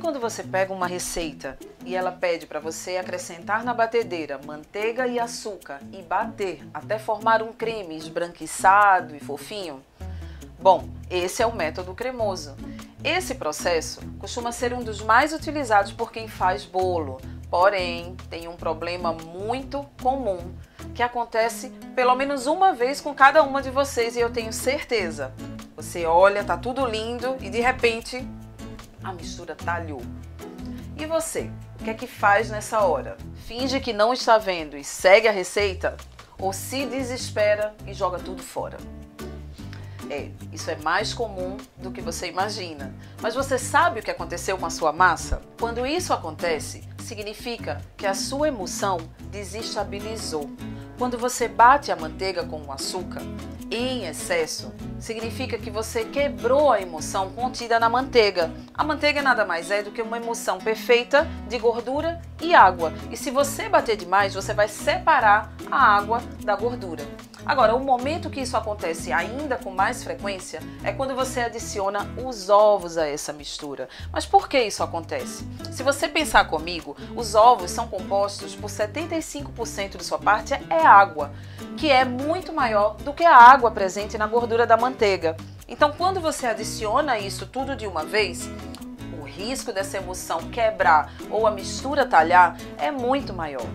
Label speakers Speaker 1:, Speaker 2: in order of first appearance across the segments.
Speaker 1: quando você pega uma receita e ela pede para você acrescentar na batedeira manteiga e açúcar e bater até formar um creme esbranquiçado e fofinho? Bom, esse é o método cremoso. Esse processo costuma ser um dos mais utilizados por quem faz bolo, porém tem um problema muito comum que acontece pelo menos uma vez com cada uma de vocês e eu tenho certeza. Você olha, tá tudo lindo e de repente a mistura talhou. E você, o que é que faz nessa hora? Finge que não está vendo e segue a receita? Ou se desespera e joga tudo fora? Isso é mais comum do que você imagina. Mas você sabe o que aconteceu com a sua massa? Quando isso acontece, significa que a sua emulsão desestabilizou. Quando você bate a manteiga com o açúcar em excesso, significa que você quebrou a emulsão contida na manteiga. A manteiga nada mais é do que uma emulsão perfeita de gordura e água. E se você bater demais, você vai separar a água da gordura. Agora, o momento que isso acontece ainda com mais frequência é quando você adiciona os ovos a essa mistura. Mas por que isso acontece? Se você pensar comigo, os ovos são compostos por 75% de sua parte é água, que é muito maior do que a água presente na gordura da manteiga. Então, quando você adiciona isso tudo de uma vez, o risco dessa emulsão quebrar ou a mistura talhar é muito maior.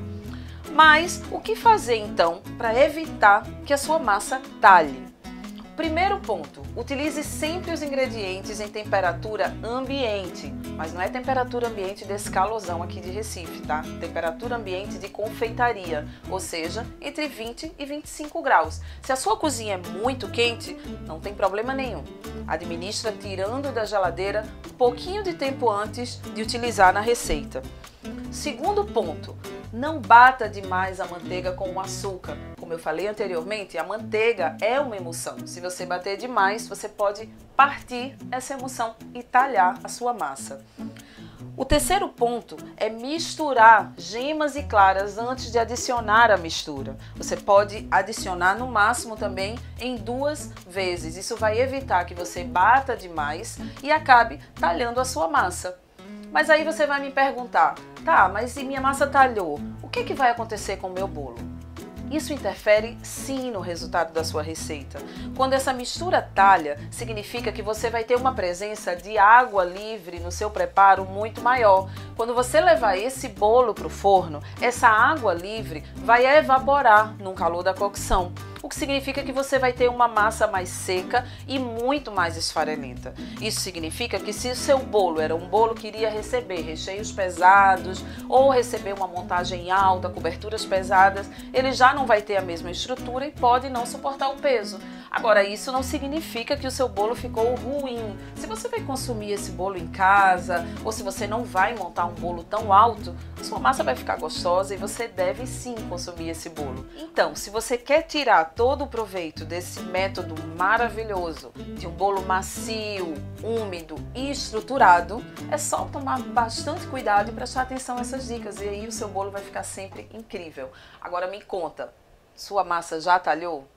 Speaker 1: Mas o que fazer então para evitar que a sua massa talhe? Primeiro ponto, utilize sempre os ingredientes em temperatura ambiente, mas não é temperatura ambiente desse calorzão aqui de Recife, tá? Temperatura ambiente de confeitaria, ou seja, entre 20 e 25 graus. Se a sua cozinha é muito quente, não tem problema nenhum. Administra tirando da geladeira um pouquinho de tempo antes de utilizar na receita. Segundo ponto, não bata demais a manteiga com o açúcar. Como eu falei anteriormente, a manteiga é uma emulsão. Se você bater demais, você pode partir essa emulsão e talhar a sua massa. O terceiro ponto é misturar gemas e claras antes de adicionar a mistura. Você pode adicionar no máximo também em 2 vezes. Isso vai evitar que você bata demais e acabe talhando a sua massa. Mas aí você vai me perguntar, tá, mas se minha massa talhou, o que vai acontecer com o meu bolo? Isso interfere sim no resultado da sua receita. Quando essa mistura talha, significa que você vai ter uma presença de água livre no seu preparo muito maior. Quando você levar esse bolo para o forno, essa água livre vai evaporar no calor da cocção. O que significa que você vai ter uma massa mais seca e muito mais esfarelenta. Isso significa que se o seu bolo era um bolo que iria receber recheios pesados ou receber uma montagem alta, coberturas pesadas, ele já não vai ter a mesma estrutura e pode não suportar o peso. Agora, isso não significa que o seu bolo ficou ruim. Se você vai consumir esse bolo em casa ou se você não vai montar um bolo tão alto, sua massa vai ficar gostosa e você deve sim consumir esse bolo. Então, se você quer tirar todo o proveito desse método maravilhoso de um bolo macio, úmido e estruturado, é só tomar bastante cuidado e prestar atenção a essas dicas e aí o seu bolo vai ficar sempre incrível. Agora me conta, sua massa já talhou?